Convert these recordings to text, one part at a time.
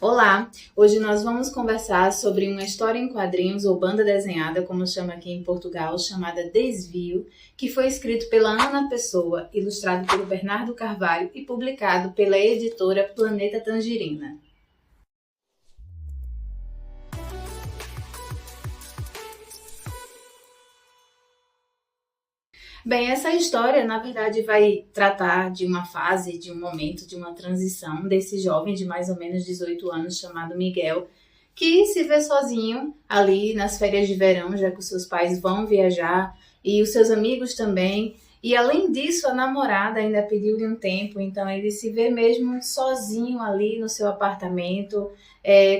Olá! Hoje nós vamos conversar sobre uma história em quadrinhos ou banda desenhada, como chama aqui em Portugal, chamada Desvio, que foi escrito pela Ana Pessoa, ilustrado pelo Bernardo Carvalho e publicado pela editora Planeta Tangerina. Bem, essa história, na verdade, vai tratar de uma fase, de um momento, de uma transição desse jovem de mais ou menos 18 anos chamado Miguel, que se vê sozinho ali nas férias de verão, já que os seus pais vão viajar e os seus amigos também. E além disso, a namorada ainda pediu-lhe um tempo, então ele se vê mesmo sozinho ali no seu apartamento,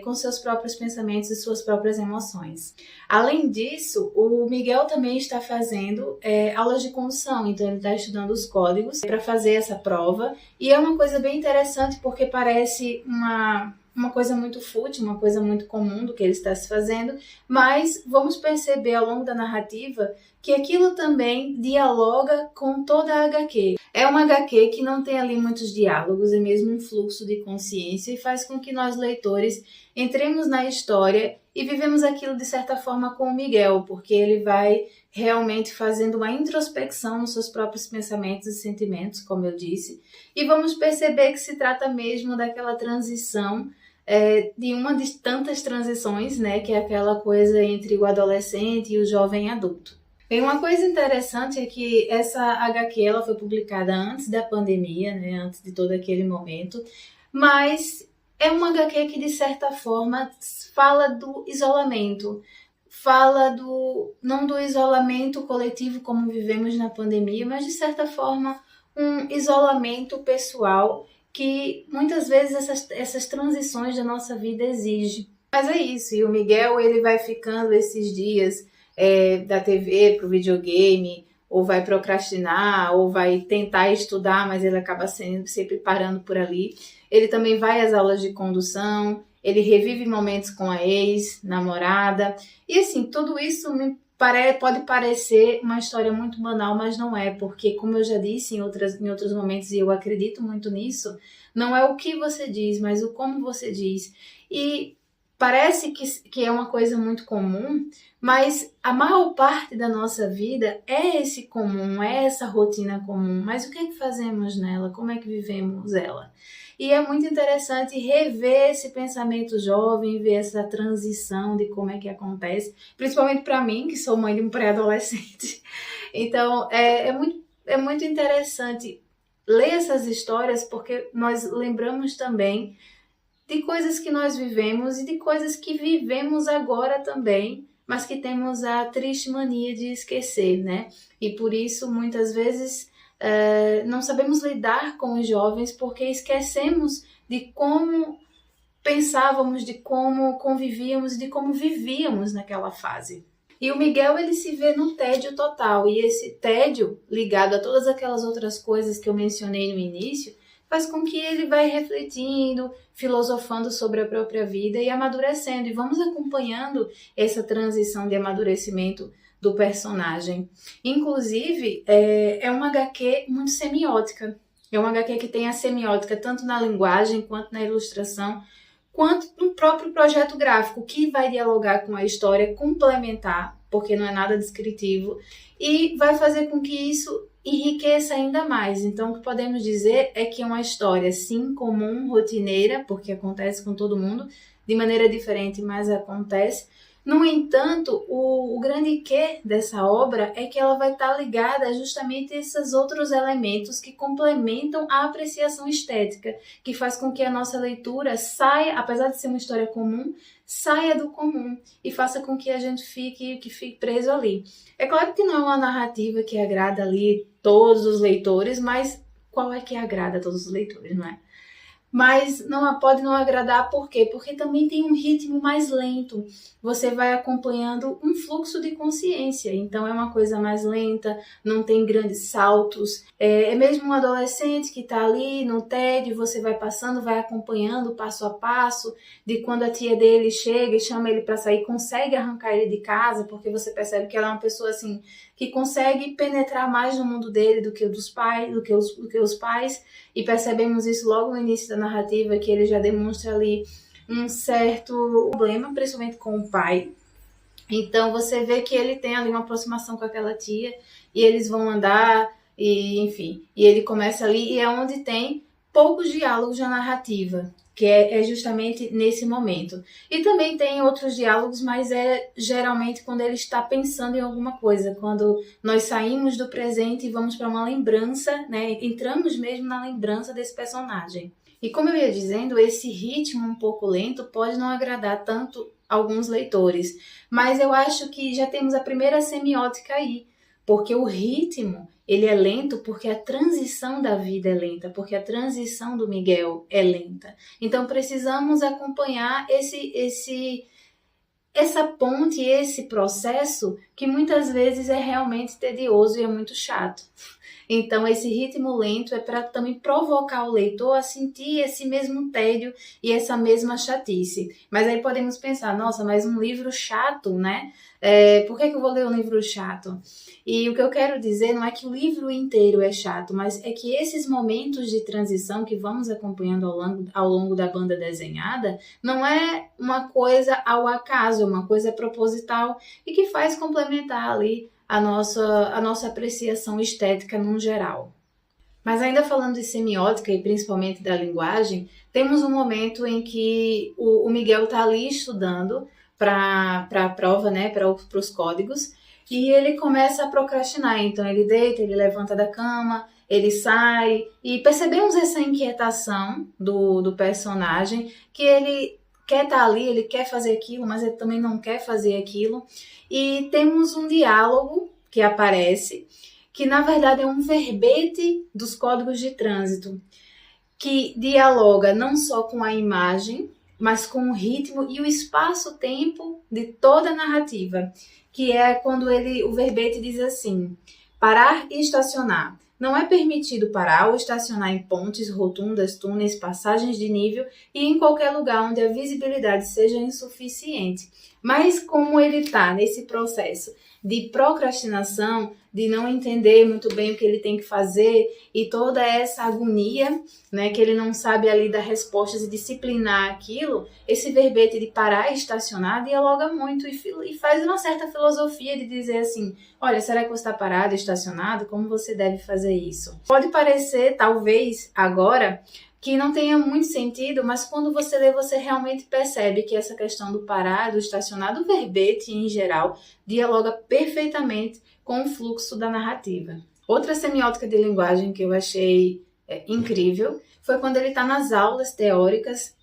com seus próprios pensamentos e suas próprias emoções. Além disso, o Miguel também está fazendo aulas de condução, então ele está estudando os códigos para fazer essa prova. E é uma coisa bem interessante porque parece uma coisa muito fútil, uma coisa muito comum do que ele está se fazendo, mas vamos perceber ao longo da narrativa que aquilo também dialoga com toda a HQ. É uma HQ que não tem ali muitos diálogos, é mesmo um fluxo de consciência e faz com que nós, leitores, entremos na história e vivemos aquilo de certa forma com o Miguel, porque ele vai realmente fazendo uma introspecção nos seus próprios pensamentos e sentimentos, como eu disse, e vamos perceber que se trata mesmo daquela transição, de uma de tantas transições, né, que é aquela coisa entre o adolescente e o jovem adulto. Bem, uma coisa interessante é que essa HQ ela foi publicada antes da pandemia, né, antes de todo aquele momento, mas é uma HQ que, de certa forma, fala do isolamento, fala não do isolamento coletivo como vivemos na pandemia, mas, de certa forma, um isolamento pessoal que muitas vezes essas transições da nossa vida exigem. Mas é isso, e o Miguel ele vai ficando esses dias da TV para o videogame, ou vai procrastinar, ou vai tentar estudar, mas ele acaba sempre parando por ali. Ele também vai às aulas de condução, ele revive momentos com a ex-namorada, e assim, tudo isso pode parecer uma história muito banal, mas não é, porque como eu já disse em outros momentos, e eu acredito muito nisso, não é o que você diz, mas o como você diz. E parece que é uma coisa muito comum, mas a maior parte da nossa vida é esse comum, é essa rotina comum. Mas o que é que fazemos nela? Como é que vivemos ela? E é muito interessante rever esse pensamento jovem, ver essa transição de como é que acontece, principalmente para mim, que sou mãe de um pré-adolescente. Então, é muito interessante ler essas histórias, porque nós lembramos também de coisas que nós vivemos e de coisas que vivemos agora também, mas que temos a triste mania de esquecer, né? E por isso, muitas vezes, não sabemos lidar com os jovens porque esquecemos de como pensávamos, de como convivíamos, de como vivíamos naquela fase. E o Miguel, ele se vê no tédio total, e esse tédio, ligado a todas aquelas outras coisas que eu mencionei no início, faz com que ele vai refletindo, filosofando sobre a própria vida e amadurecendo. E vamos acompanhando essa transição de amadurecimento do personagem. Inclusive, é uma HQ muito semiótica. É uma HQ que tem a semiótica tanto na linguagem, quanto na ilustração, quanto no próprio projeto gráfico, que vai dialogar com a história, complementar, porque não é nada descritivo, e vai fazer com que isso enriqueça ainda mais. Então, o que podemos dizer é que é uma história, sim, comum, rotineira, porque acontece com todo mundo, de maneira diferente, mas acontece. No entanto, o grande quê dessa obra é que ela vai estar ligada justamente a esses outros elementos que complementam a apreciação estética, que faz com que a nossa leitura saia, apesar de ser uma história comum, saia do comum e faça com que a gente fique preso ali. É claro que não é uma narrativa que agrada ali todos os leitores, mas qual é que agrada a todos os leitores, não é? Mas pode não agradar, por quê? Porque também tem um ritmo mais lento. Você vai acompanhando um fluxo de consciência, então é uma coisa mais lenta, não tem grandes saltos. É mesmo um adolescente que está ali no tédio, você vai passando, vai acompanhando passo a passo, de quando a tia dele chega e chama ele para sair, consegue arrancar ele de casa, porque você percebe que ela é uma pessoa assim, que consegue penetrar mais no mundo dele do que o dos pais, do que os pais, e percebemos isso logo no início da narrativa, que ele já demonstra ali um certo problema, principalmente com o pai. Então você vê que ele tem ali uma aproximação com aquela tia e eles vão andar e enfim, e ele começa ali e é onde tem poucos diálogos na narrativa, que é justamente nesse momento. E também tem outros diálogos, mas é geralmente quando ele está pensando em alguma coisa, quando nós saímos do presente e vamos para uma lembrança, né? Entramos mesmo na lembrança desse personagem. E como eu ia dizendo, esse ritmo um pouco lento pode não agradar tanto alguns leitores, mas eu acho que já temos a primeira semiótica aí, porque o ritmo, ele é lento porque a transição da vida é lenta, porque a transição do Miguel é lenta. Então precisamos acompanhar essa ponte, esse processo que muitas vezes é realmente tedioso e é muito chato. Então, esse ritmo lento é para também provocar o leitor a sentir esse mesmo tédio e essa mesma chatice. Mas aí podemos pensar, nossa, mas um livro chato, né? Por que eu vou ler um livro chato? E o que eu quero dizer não é que o livro inteiro é chato, mas é que esses momentos de transição que vamos acompanhando ao longo da banda desenhada não é uma coisa ao acaso, é uma coisa proposital e que faz complementar ali a nossa apreciação estética num geral. Mas ainda falando de semiótica e principalmente da linguagem, temos um momento em que o Miguel está ali estudando para a prova, né, para os códigos, e ele começa a procrastinar. Então ele deita, ele levanta da cama, ele sai, e percebemos essa inquietação do personagem, que ele quer estar ali, ele quer fazer aquilo, mas ele também não quer fazer aquilo. E temos um diálogo que aparece, que na verdade é um verbete dos códigos de trânsito, que dialoga não só com a imagem, mas com o ritmo e o espaço-tempo de toda a narrativa, que é quando o verbete diz assim: parar e estacionar. Não é permitido parar ou estacionar em pontes, rotundas, túneis, passagens de nível e em qualquer lugar onde a visibilidade seja insuficiente. Mas como ele está nesse processo de procrastinação, de não entender muito bem o que ele tem que fazer e toda essa agonia, né, que ele não sabe ali dar respostas e disciplinar aquilo, esse verbete de parar e estacionar dialoga muito e faz uma certa filosofia de dizer assim: olha, será que você está parado, estacionado? Como você deve fazer isso? Pode parecer, talvez, agora, que não tenha muito sentido, mas quando você lê, você realmente percebe que essa questão do parar, do estacionar, do verbete em geral, dialoga perfeitamente com o fluxo da narrativa. Outra semiótica de linguagem que eu achei incrível foi quando ele está nas aulas teóricas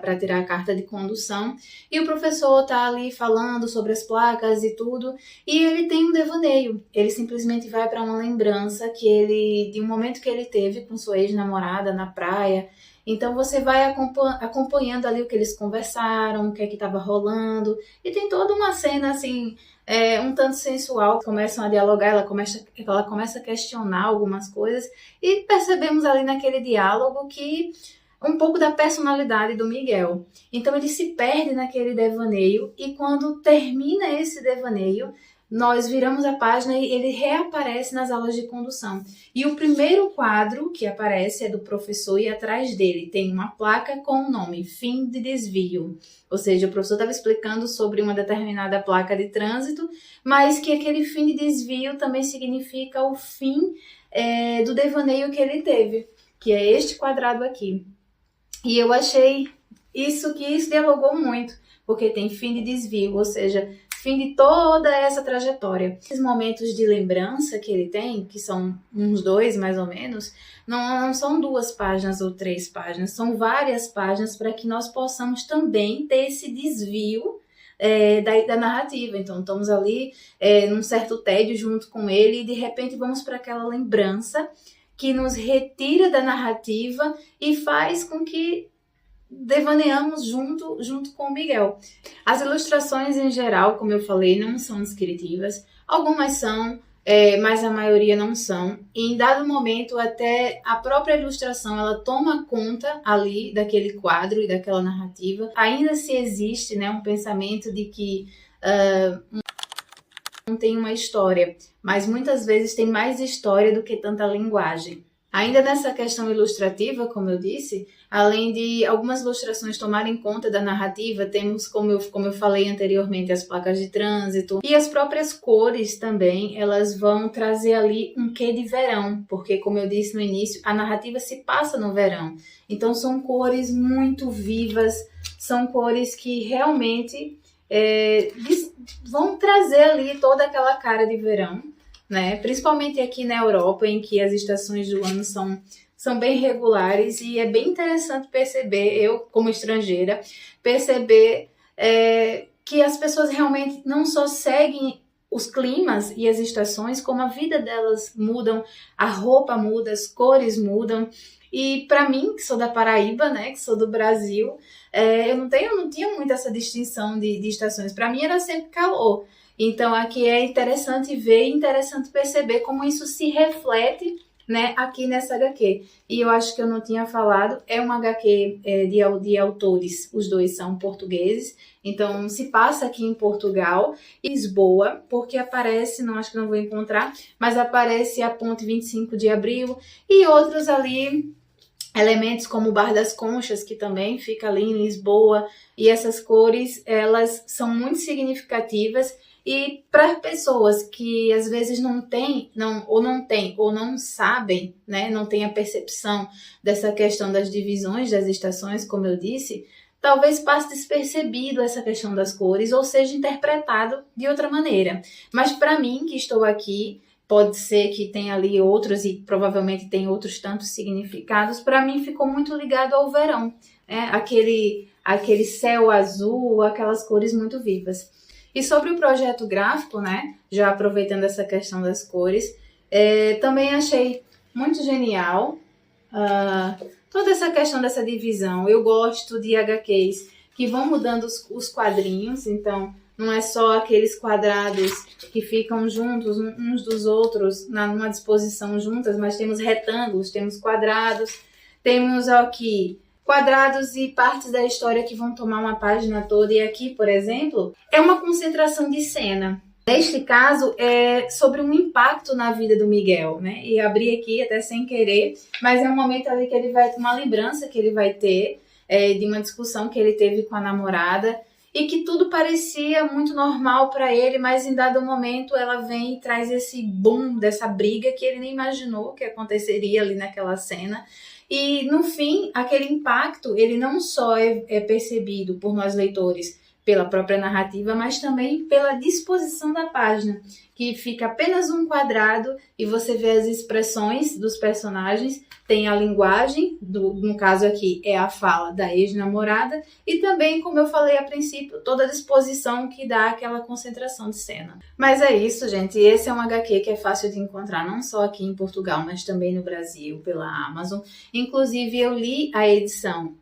para tirar a carta de condução e o professor está ali falando sobre as placas e tudo e ele tem um devaneio. Ele simplesmente vai para uma lembrança de um momento que ele teve com sua ex-namorada na praia. Então você vai acompanhando ali o que eles conversaram, o que é que estava rolando e tem toda uma cena assim um tanto sensual, começam a dialogar, ela começa a questionar algumas coisas e percebemos ali naquele diálogo que um pouco da personalidade do Miguel. Então ele se perde naquele devaneio e quando termina esse devaneio, nós viramos a página e ele reaparece nas aulas de condução. E o primeiro quadro que aparece é do professor e atrás dele tem uma placa com o nome Fim de Desvio. Ou seja, o professor estava explicando sobre uma determinada placa de trânsito, mas que aquele fim de desvio também significa o fim do devaneio que ele teve, que é este quadrado aqui. E eu achei isso dialogou muito, porque tem fim de desvio, ou seja, fim de toda essa trajetória. Esses momentos de lembrança que ele tem, que são uns 2 mais ou menos, não são 2 páginas ou 3 páginas, são várias páginas para que nós possamos também ter esse desvio da narrativa. Então estamos ali num certo tédio junto com ele e de repente vamos para aquela lembrança que nos retira da narrativa e faz com que devaneamos junto com o Miguel. As ilustrações em geral, como eu falei, não são descritivas. Algumas são, mas a maioria não são. E em dado momento, até a própria ilustração, ela toma conta ali daquele quadro e daquela narrativa. Ainda se existe, né, um pensamento de que não tem uma história, mas muitas vezes tem mais história do que tanta linguagem. Ainda nessa questão ilustrativa, como eu disse, além de algumas ilustrações tomarem conta da narrativa, temos, como eu falei anteriormente, as placas de trânsito e as próprias cores também, elas vão trazer ali um quê de verão, porque, como eu disse no início, a narrativa se passa no verão. Então, são cores muito vivas, são cores que realmente vão trazer ali toda aquela cara de verão, né? Principalmente aqui na Europa, em que as estações do ano são bem regulares, e é bem interessante perceber, eu como estrangeira, perceber que as pessoas realmente não só seguem os climas e as estações, como a vida delas mudam, a roupa muda, as cores mudam. E para mim, que sou da Paraíba, né, que sou do Brasil, eu não tinha muito essa distinção de estações. Para mim era sempre calor. Então aqui é interessante ver e interessante perceber como isso se reflete, né, aqui nessa HQ. E eu acho que eu não tinha falado, é uma HQ de autores, os dois são portugueses, então se passa aqui em Portugal, Lisboa, porque aparece, não acho que não vou encontrar, mas aparece a Ponte 25 de Abril e outros ali, elementos como o Bar das Conchas, que também fica ali em Lisboa, e essas cores, elas são muito significativas. E para pessoas que às vezes não sabem, né, não têm a percepção dessa questão das divisões das estações, como eu disse, talvez passe despercebido essa questão das cores ou seja interpretado de outra maneira. Mas para mim, que estou aqui, pode ser que tenha ali outros e provavelmente tem outros tantos significados, para mim ficou muito ligado ao verão, né? Aquele céu azul, aquelas cores muito vivas. E sobre o projeto gráfico, né, já aproveitando essa questão das cores, também achei muito genial toda essa questão dessa divisão. Eu gosto de HQs que vão mudando os quadrinhos, então não é só aqueles quadrados que ficam juntos uns dos outros, numa disposição juntas, mas temos retângulos, temos quadrados, temos aqui quadrados e partes da história que vão tomar uma página toda. E aqui, por exemplo, é uma concentração de cena. Neste caso, é sobre um impacto na vida do Miguel, né? E abri aqui até sem querer, mas é um momento ali que ele vai ter uma lembrança que ele vai ter de uma discussão que ele teve com a namorada e que tudo parecia muito normal para ele, mas em dado momento ela vem e traz esse boom dessa briga que ele nem imaginou que aconteceria ali naquela cena. E, no fim, aquele impacto, ele não só é percebido por nós leitores pela própria narrativa, mas também pela disposição da página, que fica apenas um quadrado e você vê as expressões dos personagens, tem a linguagem, no caso aqui é a fala da ex-namorada, e também, como eu falei a princípio, toda a disposição que dá aquela concentração de cena. Mas é isso, gente, esse é um HQ que é fácil de encontrar, não só aqui em Portugal, mas também no Brasil, pela Amazon. Inclusive, eu li a edição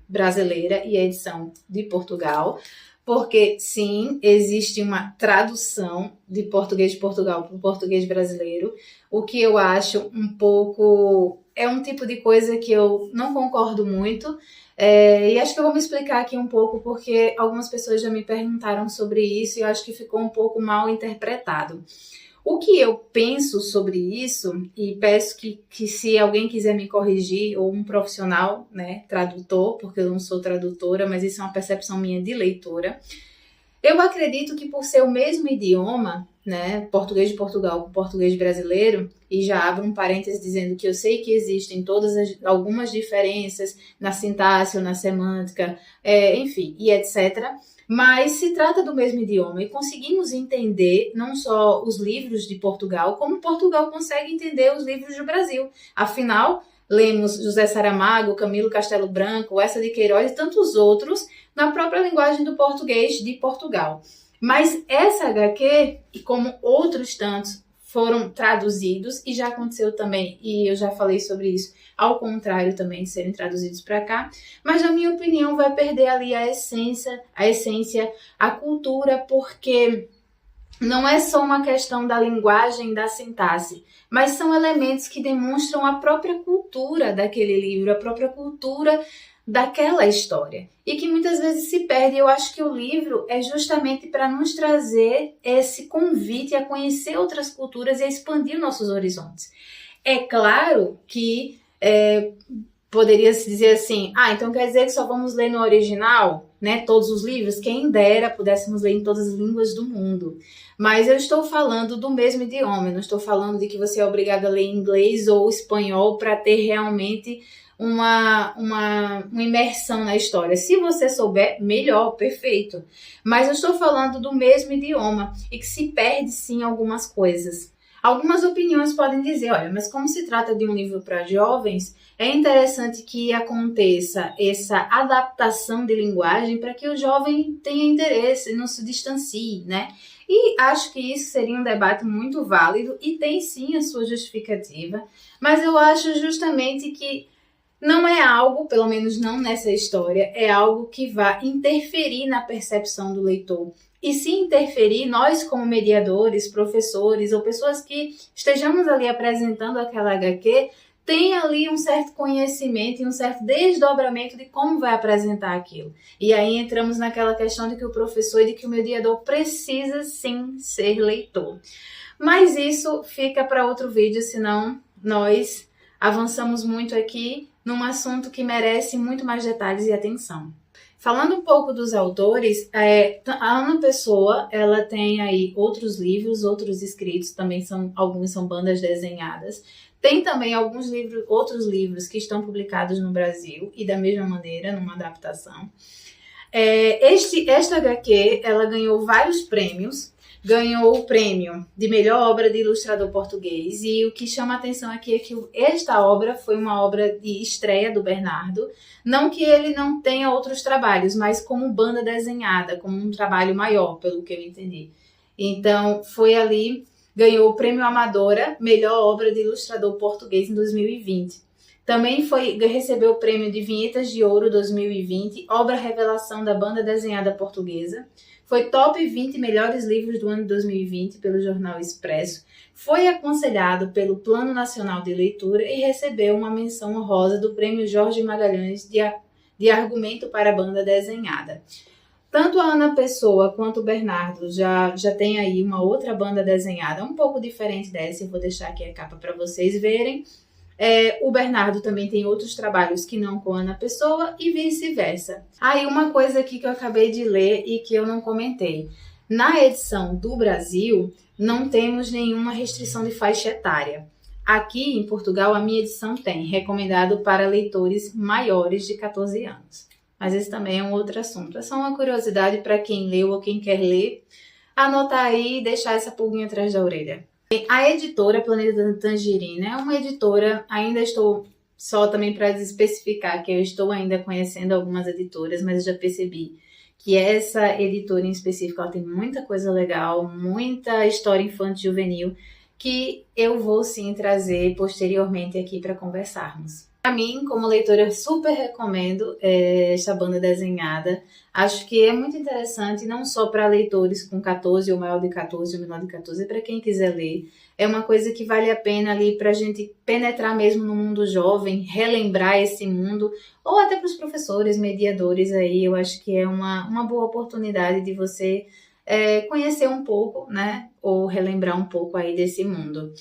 brasileira e a edição de Portugal, porque sim, existe uma tradução de português de Portugal para o português brasileiro, o que eu acho um pouco... é um tipo de coisa que eu não concordo muito, e acho que eu vou me explicar aqui um pouco, porque algumas pessoas já me perguntaram sobre isso e eu acho que ficou um pouco mal interpretado. O que eu penso sobre isso, e peço que se alguém quiser me corrigir, ou um profissional, né, tradutor, porque eu não sou tradutora, mas isso é uma percepção minha de leitora, eu acredito que por ser o mesmo idioma, né, português de Portugal com português brasileiro, e já abro um parênteses dizendo que eu sei que existem algumas diferenças na sintaxe ou na semântica, enfim, e etc., mas se trata do mesmo idioma e conseguimos entender não só os livros de Portugal, como Portugal consegue entender os livros do Brasil. Afinal, lemos José Saramago, Camilo Castelo Branco, Eça de Queiroz e tantos outros na própria linguagem do português de Portugal. Mas essa HQ, e como outros tantos, foram traduzidos, e já aconteceu também, e eu já falei sobre isso, ao contrário também de serem traduzidos para cá, mas na minha opinião vai perder ali a essência, a cultura, porque não é só uma questão da linguagem, da sintaxe, mas são elementos que demonstram a própria cultura daquele livro, a própria cultura daquela história, e que muitas vezes se perde. Eu acho que o livro é justamente para nos trazer esse convite a conhecer outras culturas e a expandir nossos horizontes. É claro que poderia se dizer assim, então quer dizer que só vamos ler no original, né? Todos os livros? Quem dera pudéssemos ler em todas as línguas do mundo. Mas eu estou falando do mesmo idioma, eu não estou falando de que você é obrigado a ler inglês ou espanhol para ter realmente uma imersão na história. Se você souber, melhor, perfeito. Mas eu estou falando do mesmo idioma e que se perde sim algumas coisas. Algumas opiniões podem dizer, olha, mas como se trata de um livro para jovens, é interessante que aconteça essa adaptação de linguagem para que o jovem tenha interesse e não se distancie, né? E acho que isso seria um debate muito válido e tem sim a sua justificativa, mas eu acho justamente que não é algo, pelo menos não nessa história, é algo que vá interferir na percepção do leitor. E se interferir, nós como mediadores, professores ou pessoas que estejamos ali apresentando aquela HQ, tem ali um certo conhecimento e um certo desdobramento de como vai apresentar aquilo. E aí entramos naquela questão de que o professor e de que o mediador precisa sim ser leitor. Mas isso fica para outro vídeo, senão nós avançamos muito aqui num assunto que merece muito mais detalhes e atenção. Falando um pouco dos autores, a Ana Pessoa, ela tem aí outros livros, outros escritos, também alguns são bandas desenhadas. Tem também outros livros que estão publicados no Brasil e da mesma maneira, numa adaptação. Esta HQ, ela ganhou vários prêmios. Ganhou o prêmio de melhor obra de ilustrador português, e o que chama a atenção aqui é que esta obra foi uma obra de estreia do Bernardo, não que ele não tenha outros trabalhos, mas como banda desenhada, como um trabalho maior, pelo que eu entendi. Então, foi ali, ganhou o prêmio Amadora, melhor obra de ilustrador português em 2020. Também recebeu o prêmio de Vinhetas de Ouro 2020, obra revelação da banda desenhada portuguesa. Foi top 20 melhores livros do ano de 2020 pelo Jornal Expresso. Foi aconselhado pelo Plano Nacional de Leitura e recebeu uma menção honrosa do Prêmio Jorge Magalhães de argumento para a banda desenhada. Tanto a Ana Pessoa quanto o Bernardo já tem aí uma outra banda desenhada, um pouco diferente dessa, eu vou deixar aqui a capa para vocês verem. O Bernardo também tem outros trabalhos que não com a Ana Pessoa e vice-versa. Aí uma coisa aqui que eu acabei de ler e que eu não comentei. Na edição do Brasil, não temos nenhuma restrição de faixa etária. Aqui em Portugal, a minha edição tem, recomendado para leitores maiores de 14 anos. Mas esse também é um outro assunto. É só uma curiosidade para quem leu ou quem quer ler, anotar aí e deixar essa pulguinha atrás da orelha. A editora Planeta Tangerina é uma editora, ainda estou só também para especificar que eu estou ainda conhecendo algumas editoras, mas eu já percebi que essa editora em específico ela tem muita coisa legal, muita história infantil juvenil que eu vou sim trazer posteriormente aqui para conversarmos. Para mim, como leitora, eu super recomendo esta banda desenhada. Acho que é muito interessante, não só para leitores com 14 ou maior de 14 ou menor de 14, para quem quiser ler. É uma coisa que vale a pena ali para a gente penetrar mesmo no mundo jovem, relembrar esse mundo, ou até para os professores, mediadores aí. Eu acho que é uma boa oportunidade de você conhecer um pouco, né? Ou relembrar um pouco aí desse mundo.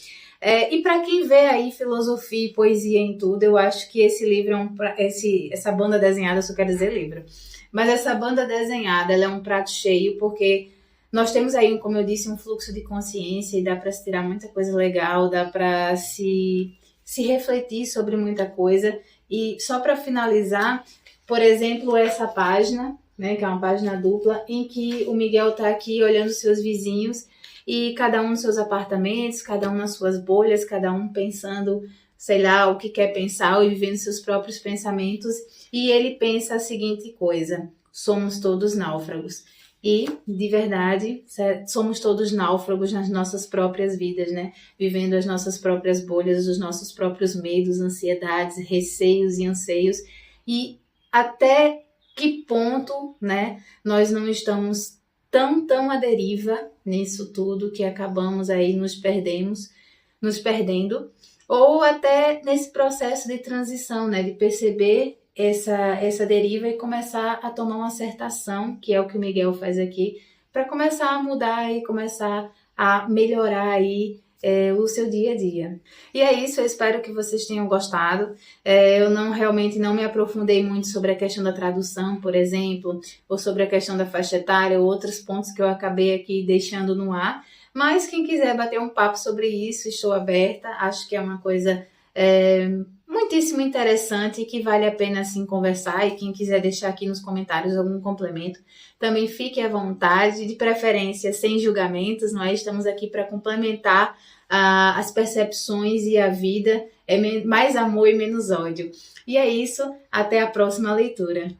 E para quem vê aí filosofia e poesia em tudo, eu acho que esse livro essa banda desenhada, eu só quero dizer livro, mas essa banda desenhada, ela é um prato cheio, porque nós temos aí, como eu disse, um fluxo de consciência e dá para se tirar muita coisa legal, dá para se refletir sobre muita coisa. E só para finalizar, por exemplo, essa página, né, que é uma página dupla, em que o Miguel está aqui olhando seus vizinhos e cada um nos seus apartamentos, cada um nas suas bolhas, cada um pensando, sei lá, o que quer pensar e vivendo seus próprios pensamentos. E ele pensa a seguinte coisa: somos todos náufragos. E, de verdade, somos todos náufragos nas nossas próprias vidas, né? Vivendo as nossas próprias bolhas, os nossos próprios medos, ansiedades, receios e anseios. E até que ponto, né, nós não estamos tão à deriva nisso tudo que acabamos aí nos perdendo, ou até nesse processo de transição, né, de perceber essa deriva e começar a tomar uma certa ação, que é o que o Miguel faz aqui, para começar a mudar e começar a melhorar aí o seu dia a dia. E é isso, eu espero que vocês tenham gostado. Eu realmente não me aprofundei muito sobre a questão da tradução, por exemplo, ou sobre a questão da faixa etária, ou outros pontos que eu acabei aqui deixando no ar. Mas quem quiser bater um papo sobre isso, estou aberta. Acho que é uma coisa muitíssimo interessante e que vale a pena assim conversar. E quem quiser deixar aqui nos comentários algum complemento, também fique à vontade, de preferência sem julgamentos. Nós estamos aqui para complementar as percepções e a vida. É mais amor e menos ódio. E é isso, até a próxima leitura.